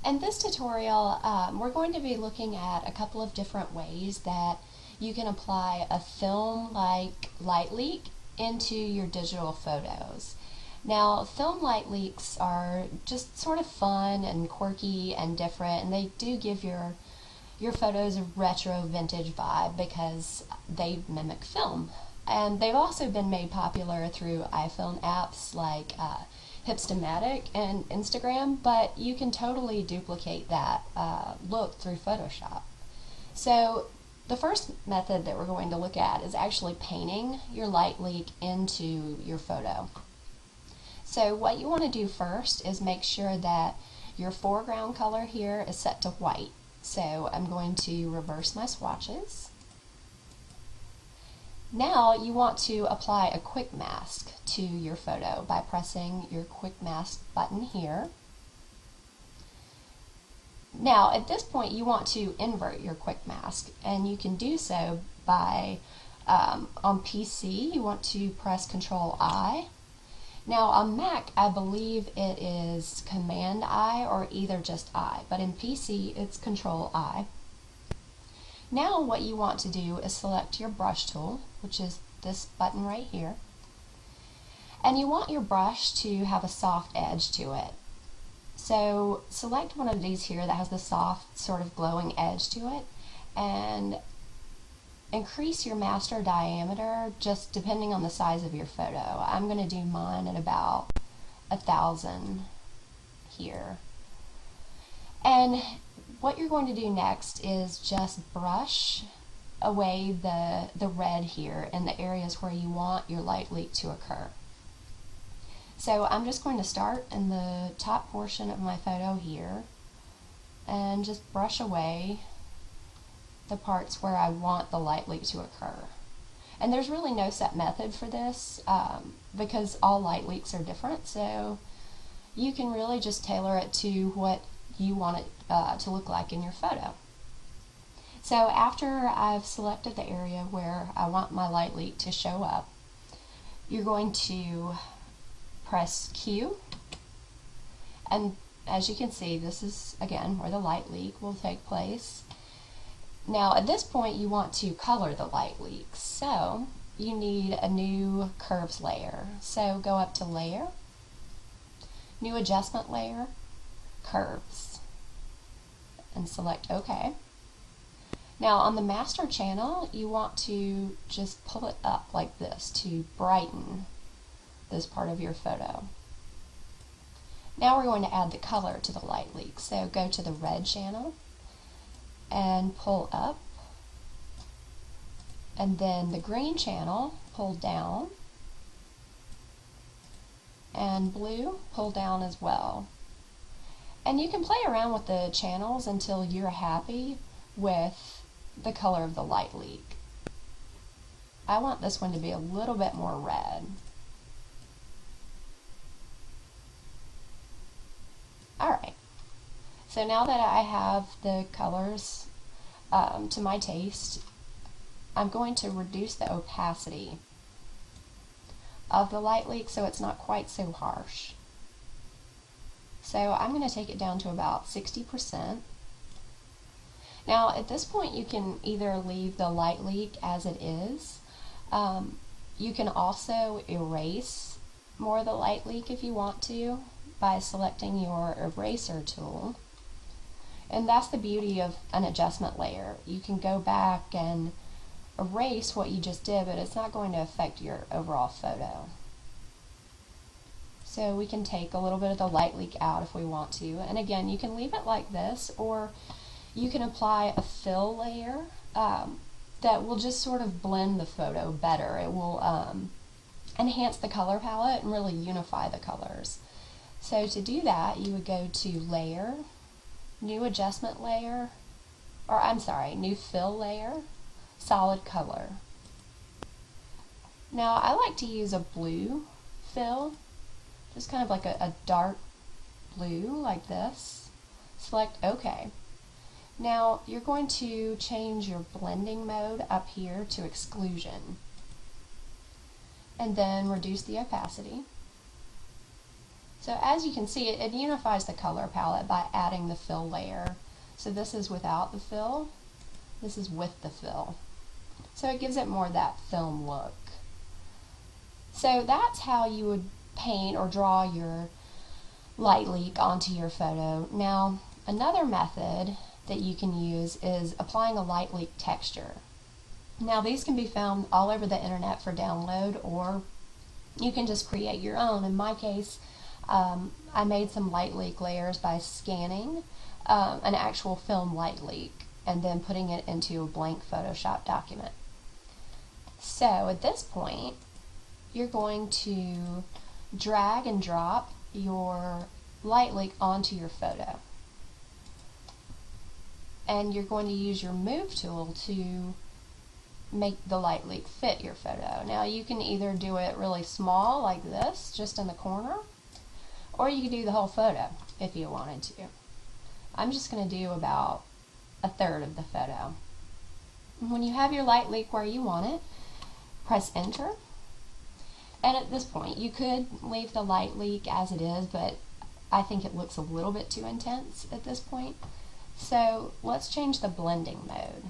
In this tutorial, we're going to be looking at a couple of different ways that you can apply a film-like light leak into your digital photos. Now, film light leaks are just sort of fun and quirky and different, and they do give your photos a retro vintage vibe because they mimic film. And they've also been made popular through iPhone apps like Hipstamatic and Instagram, but you can totally duplicate that look through Photoshop. So the first method that we're going to look at is actually painting your light leak into your photo. So what you want to do first is make sure that your foreground color here is set to white. So I'm going to reverse my swatches. Now you want to apply a quick mask to your photo by pressing your quick mask button here. Now at this point you want to invert your quick mask, and you can do so by on PC you want to press Control I. Now on Mac I believe it is Command I or either just I, but in PC it's Control I. Now what you want to do is select your brush tool, which is this button right here, and you want your brush to have a soft edge to it. So select one of these here that has the soft sort of glowing edge to it, and increase your master diameter just depending on the size of your photo. I'm going to do mine at about 1,000 here. And what you're going to do next is just brush away the red here in the areas where you want your light leak to occur. So I'm just going to start in the top portion of my photo here and just brush away the parts where I want the light leak to occur. And there's really no set method for this because all light leaks are different, so you can really just tailor it to what you want it to look like in your photo. So after I've selected the area where I want my light leak to show up, you're going to press Q, and as you can see, this is again where the light leak will take place. Now at this point you want to color the light leak, so you need a new curves layer. So go up to Layer, New Adjustment Layer, Curves, and select OK. Now on the master channel you want to just pull it up like this to brighten this part of your photo. Now we're going to add the color to the light leak, so go to the red channel and pull up, and then the green channel pull down, and blue pull down as well. And you can play around with the channels until you're happy with the color of the light leak. I want this one to be a little bit more red. Alright, so now that I have the colors to my taste, I'm going to reduce the opacity of the light leak so it's not quite so harsh. So I'm going to take it down to about 60%. Now at this point you can either leave the light leak as it is. You can also erase more of the light leak if you want to by selecting your eraser tool. And that's the beauty of an adjustment layer. You can go back and erase what you just did, but it's not going to affect your overall photo. So we can take a little bit of the light leak out if we want to, and again you can leave it like this, or you can apply a fill layer that will just sort of blend the photo better. It will enhance the color palette and really unify the colors. So to do that you would go to Layer, New Adjustment Layer, or I'm sorry, New Fill Layer, Solid Color. Now I like to use a blue fill, just kind of like a dark blue like this. Select OK. Now you're going to change your blending mode up here to exclusion, and then reduce the opacity. So as you can see, it unifies the color palette by adding the fill layer. So this is without the fill, this is with the fill. So it gives it more that film look. So that's how you would paint or draw your light leak onto your photo. Now, another method that you can use is applying a light leak texture. Now, these can be found all over the internet for download, or you can just create your own. In my case, I made some light leak layers by scanning an actual film light leak and then putting it into a blank Photoshop document. So at this point, you're going to drag and drop your light leak onto your photo. And you're going to use your move tool to make the light leak fit your photo. Now you can either do it really small like this, just in the corner, or you could do the whole photo if you wanted to. I'm just going to do about a third of the photo. When you have your light leak where you want it, press enter. And at this point, you could leave the light leak as it is, but I think it looks a little bit too intense at this point. So let's change the blending mode.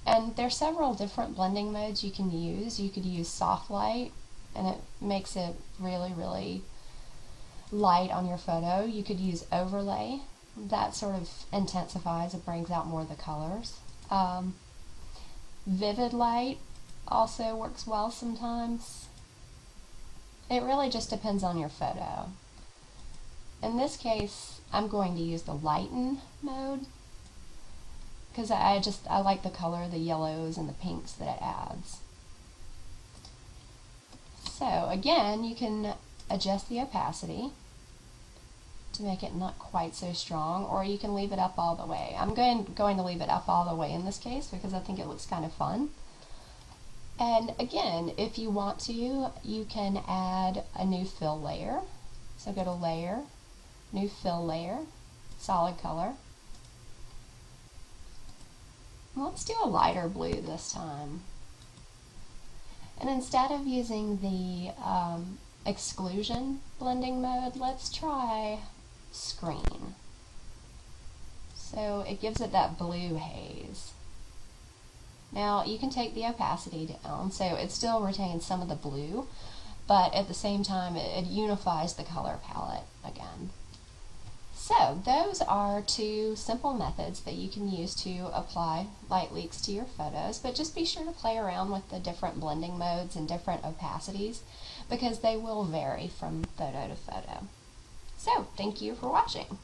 And there's several different blending modes you can use. You could use soft light, and it makes it really, really light on your photo. You could use overlay. That sort of intensifies, it brings out more of the colors. Vivid light also works well sometimes. It really just depends on your photo. In this case, I'm going to use the lighten mode because I like the color, the yellows and the pinks that it adds. So again, you can adjust the opacity to make it not quite so strong, or you can leave it up all the way. I'm going to leave it up all the way in this case because I think it looks kind of fun. And again, if you want to, you can add a new fill layer. So go to Layer, New Fill Layer, Solid Color. Let's do a lighter blue this time. And instead of using the exclusion blending mode, let's try Screen. So it gives it that blue haze. Now you can take the opacity down so it still retains some of the blue, but at the same time it unifies the color palette again. So those are two simple methods that you can use to apply light leaks to your photos, but just be sure to play around with the different blending modes and different opacities because they will vary from photo to photo. So thank you for watching.